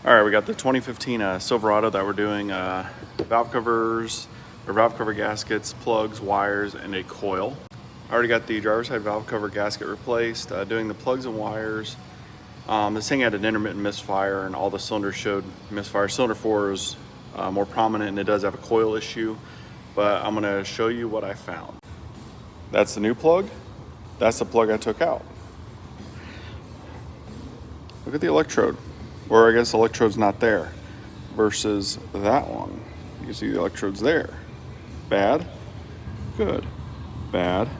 All right, we got the 2015 Silverado that we're doing valve covers, or valve cover gaskets, plugs, wires, and a coil. I already got the driver's side valve cover gasket replaced, doing the plugs and wires. This thing had an intermittent misfire and all the cylinders showed misfire. Cylinder 4 is more prominent and it does have a coil issue, but I'm gonna show you what I found. That's the new plug. That's the plug I took out. Look at the electrode, or I guess the electrode's not there, versus that one. You can see the electrode's there. Bad, good, bad,